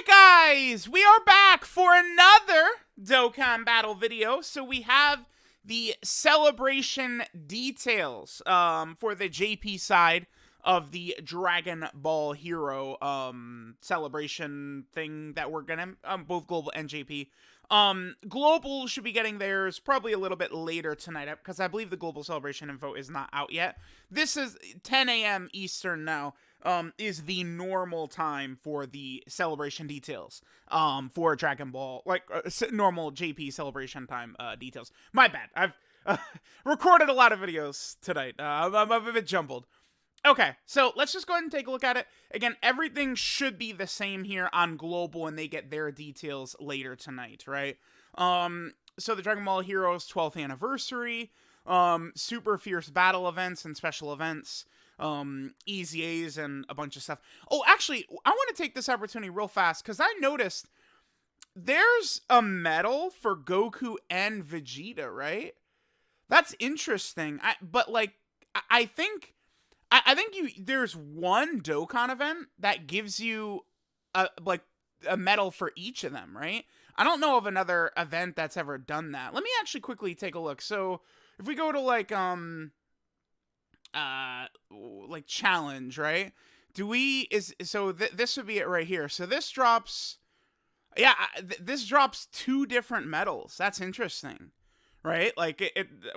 Guys, we are back for another Dokkan battle video. So we have the celebration details for the JP side of the Dragon Ball Hero celebration thing that we're gonna both global and JP. Global should be getting theirs probably a little bit later tonight because I believe the global celebration info is not out yet. This is 10 a.m. Eastern now. Is the normal time for the celebration details for Dragon Ball, like normal JP celebration time details. My bad. I've recorded a lot of videos tonight. I'm a bit jumbled. Okay, so let's just go ahead and take a look at it. Again, everything should be the same here on Global, and they get their details later tonight, right? So the Dragon Ball Heroes 12th anniversary, super fierce battle events and special events, easy A's and a bunch of stuff. Oh, actually, I want to take this opportunity real fast because I noticed there's a medal for Goku and Vegeta, right? That's interesting. I think there's one Dokkan event that gives you a medal for each of them, right? I don't know of another event that's ever done that. Let me actually quickly take a look. So if we go to challenge, right? This would be it right here. So this drops, this drops two different medals. That's interesting. Right? Like,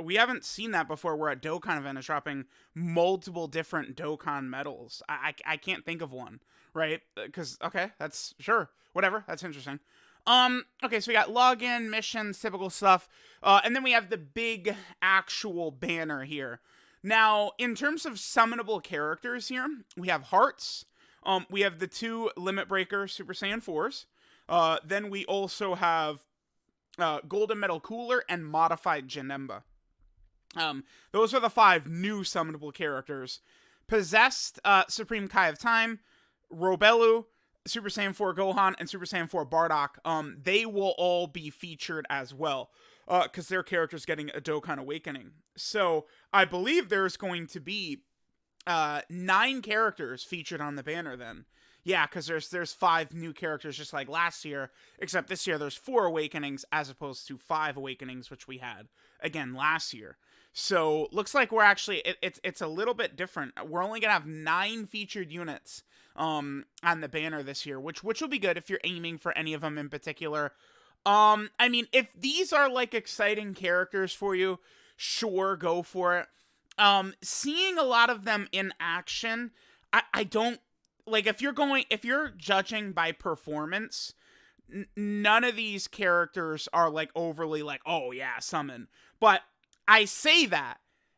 we haven't seen that before where a Dokkan event is dropping multiple different Dokkan medals. I can't think of one, right? Because, okay, that's, sure, whatever, that's interesting. Okay, so we got login, missions, typical stuff, and then we have the big actual banner here. Now, in terms of summonable characters here, we have Hearts, we have the two Limit Breaker Super Saiyan 4s, then we also have Golden Metal Cooler, and Modified Janemba. Those are the 5 new summonable characters. Possessed, Supreme Kai of Time, Robelu, Super Saiyan 4 Gohan, and Super Saiyan 4 Bardock. They will all be featured as well, because their character's getting a Dokkan Awakening. So, I believe there's going to be 9 characters featured on the banner then. Yeah, because there's 5 new characters just like last year, except this year there's 4 awakenings as opposed to 5 awakenings, which we had, again, last year. So, looks like we're actually, it's a little bit different. We're only going to have 9 featured units on the banner this year, which will be good if you're aiming for any of them in particular. I mean, if these are, like, exciting characters for you, sure, go for it. Seeing a lot of them in action, I don't, like, if you're judging by performance, none of these characters are, like, overly, like, oh, yeah, summon. But I say that,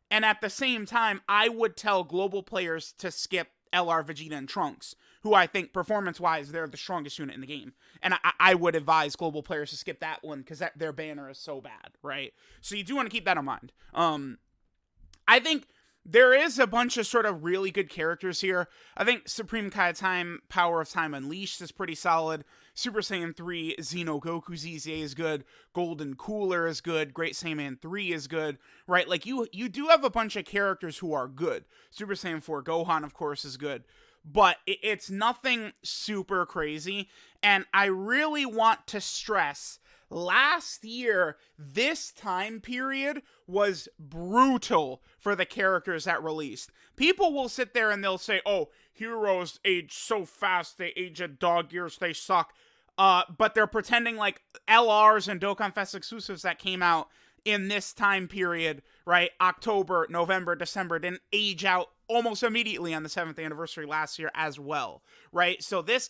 and at the same time, I would tell global players to skip LR, Vegeta, and Trunks, who I think, performance-wise, they're the strongest unit in the game. And I would advise global players to skip that one, because their banner is so bad, right? So you do want to keep that in mind. I think there is a bunch of sort of really good characters here. I think Supreme Kai of Time, Power of Time Unleashed is pretty solid. Super Saiyan 3, Xeno Goku ZZA is good. Golden Cooler is good. Great Saiyan 3 is good, right? Like, you do have a bunch of characters who are good. Super Saiyan 4 Gohan, of course, is good. But it's nothing super crazy. And I really want to stress, last year, this time period was brutal for the characters that released. People will sit there and they'll say, oh, heroes age so fast, they age at dog years, they suck. But they're pretending like LRs and Dokkan Fest exclusives that came out in this time period, right? October, November, December, didn't age out almost immediately on the 7th anniversary last year as well, right? So this,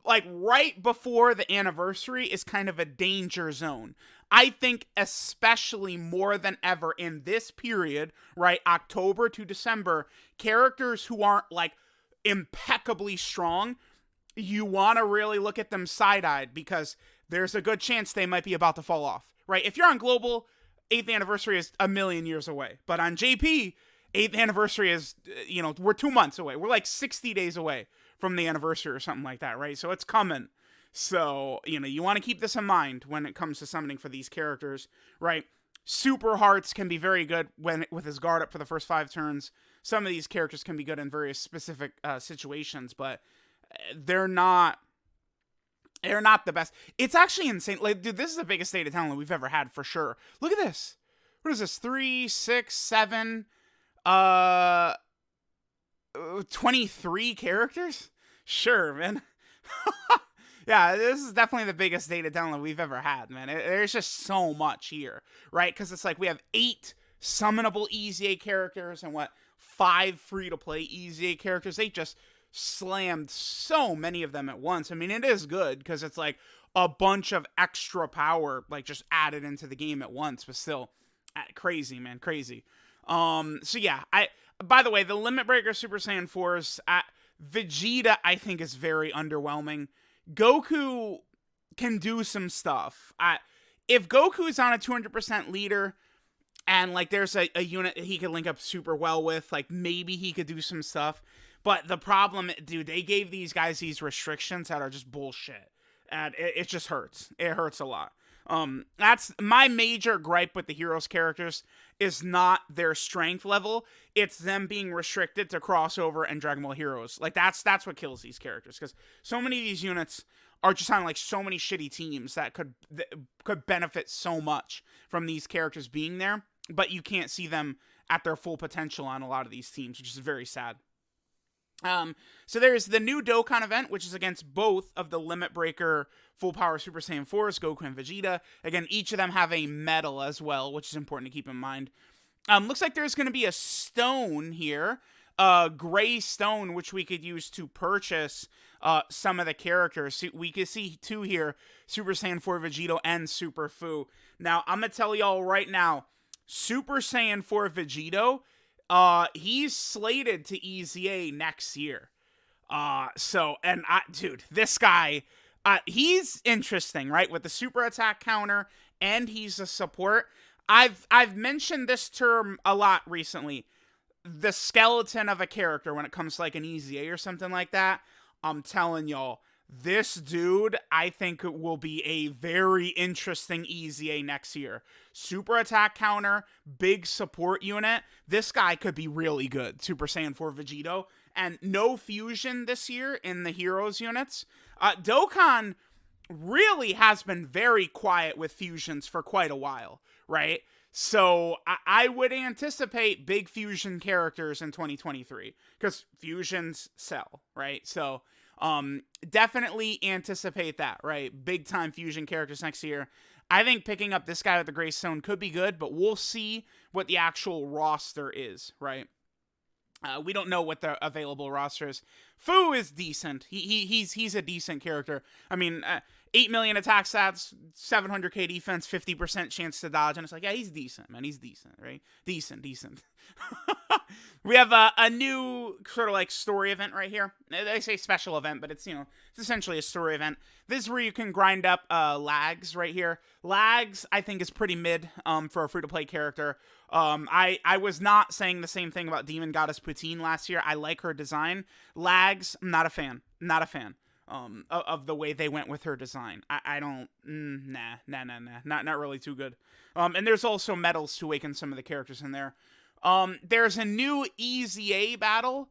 like, right before the anniversary is kind of a danger zone. I think especially more than ever in this period, right, October to December, characters who aren't, like, impeccably strong, you want to really look at them side-eyed because there's a good chance they might be about to fall off, right? If you're on Global, 8th anniversary is a million years away. But on JP, 8th anniversary is, we're 2 months away. We're like 60 days away from the anniversary or something like that, right? So it's coming. So, you want to keep this in mind when it comes to summoning for these characters, right? Super Hearts can be very good with his guard up for the first 5 turns. Some of these characters can be good in various specific situations, but they're not They're not the best. It's actually insane. Like, dude, this is the biggest state of talent we've ever had for sure. Look at this. What is this? 3, 6, 7, uh, 23 characters? Sure, man. Yeah, this is definitely the biggest data download we've ever had, man. There's just so much here, right? Because it's like we have 8 summonable EZA characters and 5 free-to-play EZA characters. They just slammed so many of them at once. I mean, it is good because it's like a bunch of extra power like just added into the game at once, but still crazy, man, crazy. So yeah, by the way, the Limit Breaker Super Saiyan 4s, Vegeta I think is very underwhelming. Goku can do some stuff. If Goku is on a 200% leader and like there's a unit he could link up super well with, like maybe he could do some stuff. But the problem, dude, they gave these guys these restrictions that are just bullshit. And it just hurts. It hurts a lot. That's my major gripe with the heroes characters is not their strength level. It's them being restricted to crossover and Dragon Ball Heroes. Like that's what kills these characters, because so many of these units are just on like so many shitty teams that could benefit so much from these characters being there, but you can't see them at their full potential on a lot of these teams, which is very sad. So there's the new Dokkan event, which is against both of the Limit Breaker Full Power Super Saiyan 4s, Goku and Vegeta. Again, each of them have a medal as well, which is important to keep in mind. Looks like there's going to be a stone here, a gray stone, which we could use to purchase some of the characters. So we could see 2 here, Super Saiyan 4 Vegito and Super Fu. Now, I'm going to tell y'all right now, Super Saiyan 4 Vegito, he's slated to EZA next year. Dude, this guy, he's interesting, right? With the super attack counter, and he's a support. I've mentioned this term a lot recently. The skeleton of a character when it comes to like an EZA or something like that. I'm telling y'all, this dude, I think it will be a very interesting EZA next year. Super attack counter, big support unit. This guy could be really good. Super Saiyan 4 Vegito. And no fusion this year in the heroes units. Dokkan really has been very quiet with fusions for quite a while, right? So I would anticipate big fusion characters in 2023 because fusions sell, right? So definitely anticipate that, right? Big time fusion characters next year. I think picking up this guy with the Gray Stone could be good, but we'll see what the actual roster is, right? We don't know what the available roster is. Fu is decent. He's a decent character. I mean, 8 million attack stats, 700k defense, 50% chance to dodge, and it's like, yeah, he's decent, man. He's decent, right? Decent. We have a new sort of like story event right here. They say special event, but it's, it's essentially a story event. This is where you can grind up lags right here. Lags, I think, is pretty mid for a free-to-play character. I was not saying the same thing about Demon Goddess Poutine last year. I like her design. Lags, I'm not a fan. Not a fan of the way they went with her design. I don't, nah. Not really too good. And there's also medals to awaken some of the characters in there. There's a new EZA battle.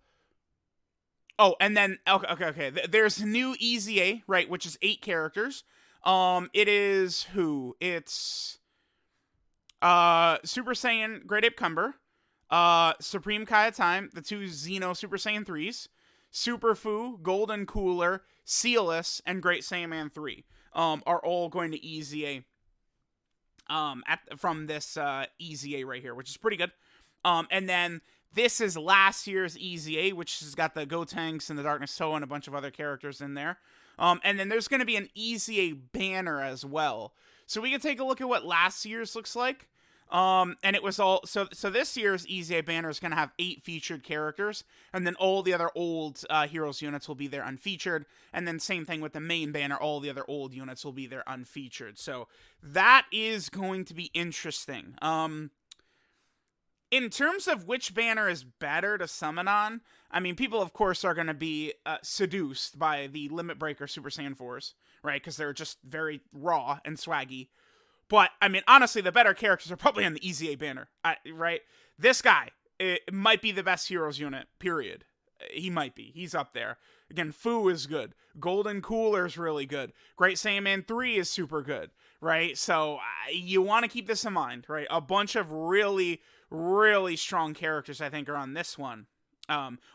Oh, and then, okay. There's a new EZA, right, which is 8 characters. It is who? It's Super Saiyan Great Ape Cumber, Supreme Kai Time, the 2 Xeno Super Saiyan 3s, Super Fu, Golden Cooler, Sealess, and Great Saiyaman 3 are all going to EZA from this EZA right here, which is pretty good. And then this is last year's EZA, which has got the Gotenks and the Darkness Toe and a bunch of other characters in there. And then there's going to be an EZA banner as well. So we can take a look at what last year's looks like. And it was all, so this year's EZA banner is going to have 8 featured characters, and then all the other old heroes units will be there unfeatured, and then same thing with the main banner, all the other old units will be there unfeatured. So that is going to be interesting. In terms of which banner is better to summon on, I mean, people, of course, are going to be seduced by the Limit Breaker Super Saiyan 4s, right? Because they're just very raw and swaggy. But, I mean, honestly, the better characters are probably on the EZA banner, right? This guy, it might be the best heroes unit, period. He might be. He's up there. Again, Fu is good. Golden Cooler is really good. Great Saiyaman 3 is super good, right? So you want to keep this in mind, right? A bunch of really, really strong characters, I think, are on this one.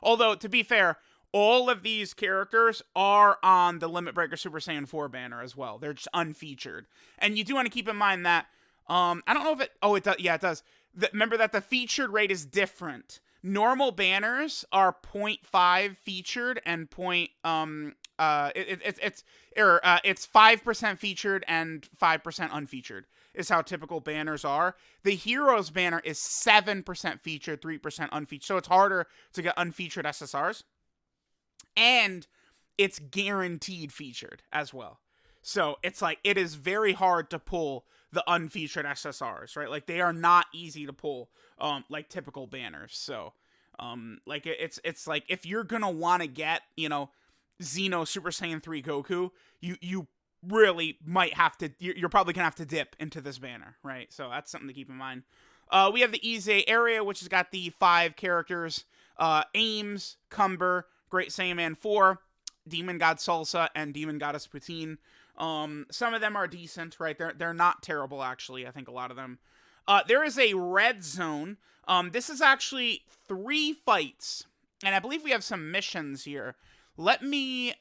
Although, to be fair, all of these characters are on the Limit Breaker Super Saiyan 4 banner as well. They're just unfeatured. And you do want to keep in mind that, I don't know if it, oh, it does, yeah, it does. Remember that the featured rate is different. Normal banners are 0.5 featured and it's 5% featured and 5% unfeatured is how typical banners are. The Heroes banner is 7% featured, 3% unfeatured. So it's harder to get unfeatured SSRs. And it's guaranteed featured as well. So it's like, it is very hard to pull the unfeatured SSRs, right? Like, they are not easy to pull, like typical banners. So, like, it's like, if you're gonna want to get, you know, Xeno Super Saiyan 3 Goku, you really might have to, you're probably gonna have to dip into this banner, right? So that's something to keep in mind. We have the Ize area, which has got the 5 characters, Ames, Cumber, Great Saiyaman 4, Demon God Salsa, and Demon Goddess Poutine. Some of them are decent, right? They're not terrible, actually. I think a lot of them. There is a red zone. This is actually 3 fights, and I believe we have some missions here. Let me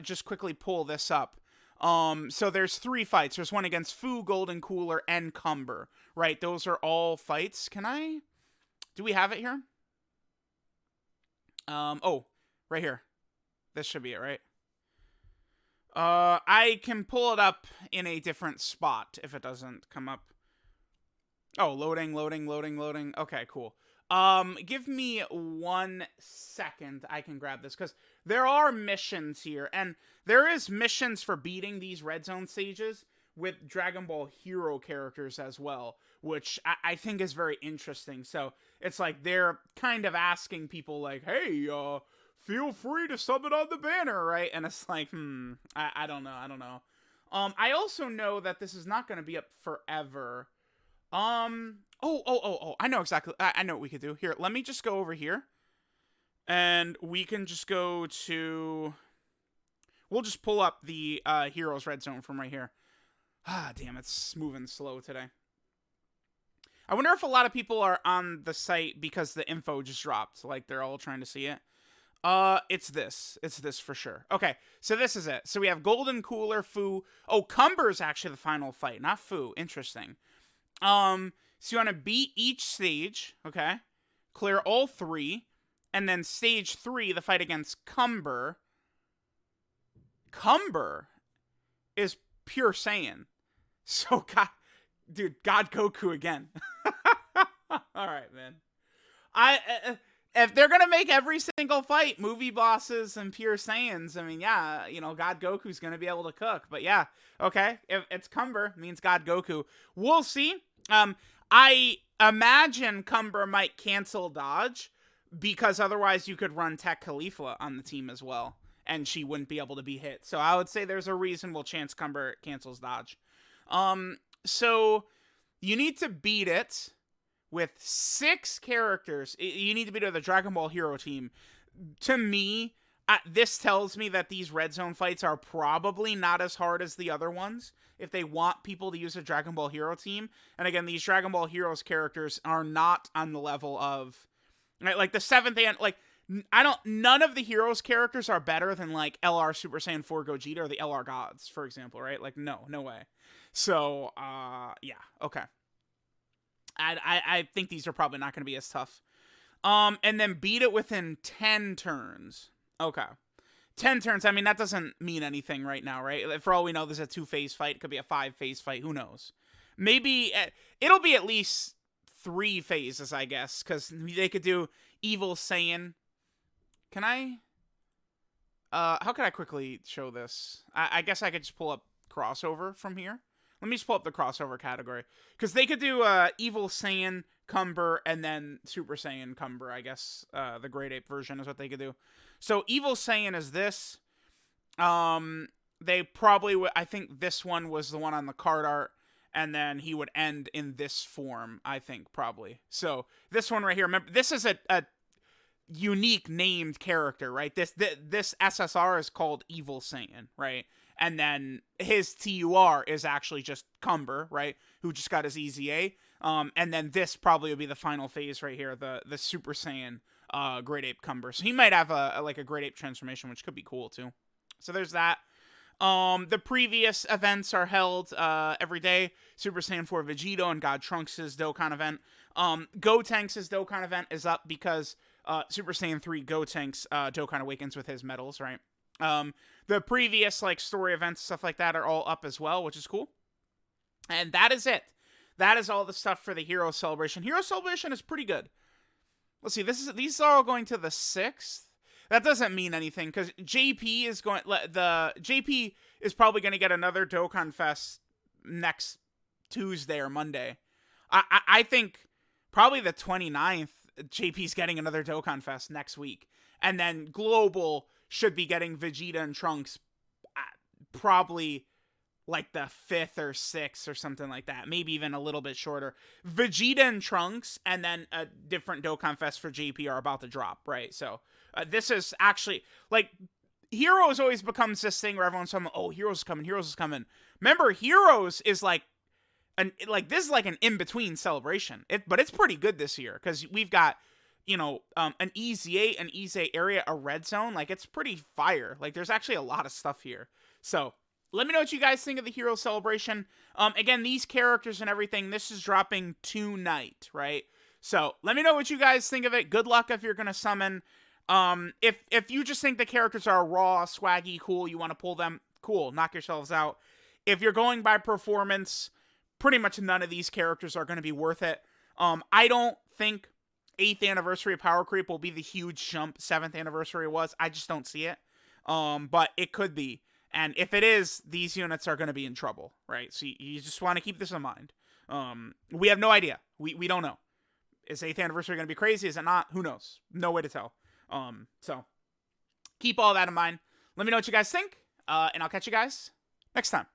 just quickly pull this up. So there's 3 fights. There's one against Fu, Golden Cooler, and Cumber, right? Those are all fights. Do we have it here? Oh, right here. This should be it, right? I can pull it up in a different spot if it doesn't come up. Oh, loading. Okay, cool. Give me 1 second. I can grab this, because there are missions here, and there is missions for beating these red zone stages with Dragon Ball Hero characters as well, which I think is very interesting. So it's like they're kind of asking people like, hey, feel free to sub it on the banner, right? And it's like, I don't know. I also know that this is not going to be up forever. I know exactly. I know what we could do. Here, let me just go over here. And we can just go to... We'll just pull up the Heroes Red Zone from right here. Ah, damn, it's moving slow today. I wonder if a lot of people are on the site because the info just dropped. Like, they're all trying to see it. It's this. It's this for sure. Okay, so this is it. So we have Golden Cooler, Fu. Oh, Cumber's actually the final fight, not Fu. Interesting. So you want to beat each stage, okay? Clear all 3. And then stage 3, the fight against Cumber. Cumber is pure Saiyan. So, God Goku again. Alright, man. If they're gonna make every single fight movie bosses and pure Saiyans, I mean, yeah, you know, God Goku's gonna be able to cook. But yeah, okay, if it's Cumber, it means God Goku. We'll see. I imagine Cumber might cancel dodge, because otherwise you could run Tech Khalifa on the team as well, and she wouldn't be able to be hit. So I would say there's a reasonable chance Cumber cancels dodge. So you need to beat it with 6 characters. You need to beat the Dragon Ball Hero team. To me, this tells me that these Red Zone fights are probably not as hard as the other ones, if they want people to use a Dragon Ball Hero team. And again, these Dragon Ball Heroes characters are not on the level of, right, like the 7th and, like, none of the Heroes characters are better than, like, LR Super Saiyan 4 Gogeta or the LR Gods, for example, right? Like, no way. So, yeah, okay. I think these are probably not going to be as tough. And then beat it within 10 turns. Okay. 10 turns, I mean, that doesn't mean anything right now, right? For all we know, there's a 2-phase fight. It could be a 5-phase fight. Who knows? Maybe it'll be at least 3 phases, I guess, because they could do Evil Saiyan. Can I? How can I quickly show this? I guess I could just pull up crossover from here. Let me just pull up the crossover category. Because they could do Evil Saiyan, Cumber, and then Super Saiyan Cumber, I guess. The Great Ape version is what they could do. So Evil Saiyan is this. They probably would... I think this one was the one on the card art. And then he would end in this form, I think, probably. So this one right here. Remember, this is a unique named character, right? This SSR is called Evil Saiyan, right? And then his TUR is actually just Cumber, right? Who just got his EZA. And then this probably will be the final phase right here, the Super Saiyan Great Ape Cumber. So he might have a Great Ape transformation, which could be cool too. So there's that. The previous events are held every day. Super Saiyan 4 Vegito and God Trunks' Dokkan event. Gotenks' Dokkan event is up because Super Saiyan 3 Gotenks Dokkan awakens with his medals, right? The previous like story events, stuff like that, are all up as well, which is cool. And that is it. That is all the stuff for the Hero Celebration. Hero Celebration is pretty good. Let's see. These are all going to the 6th. That doesn't mean anything because JP is probably going to get another Dokkan Fest next Tuesday or Monday. I think probably the 29th, JP's getting another Dokkan Fest next week. And then Global should be getting Vegeta and Trunks probably like the 5th or 6th or something like that. Maybe even a little bit shorter. Vegeta and Trunks and then a different Dokkan Fest for JP are about to drop, right? So this is actually, like, Heroes always becomes this thing where everyone's talking, oh, Heroes is coming, Heroes is coming. Remember, Heroes is like, this is like an in-between celebration. But it's pretty good this year because we've got, an EZA, an EZA area, a red zone. Like, it's pretty fire. Like, there's actually a lot of stuff here. So, let me know what you guys think of the Hero Celebration. Again, these characters and everything, this is dropping tonight, right? So, let me know what you guys think of it. Good luck if you're going to summon. If you just think the characters are raw, swaggy, cool, you want to pull them, cool, knock yourselves out. If you're going by performance, pretty much none of these characters are going to be worth it. I don't think 8th anniversary of Power Creep will be the huge jump 7th anniversary was. I just don't see it. But it could be. And if it is, these units are going to be in trouble, right? So you just want to keep this in mind. We have no idea. We don't know. Is 8th anniversary going to be crazy? Is it not? Who knows? No way to tell. So keep all that in mind. Let me know what you guys think. And I'll catch you guys next time.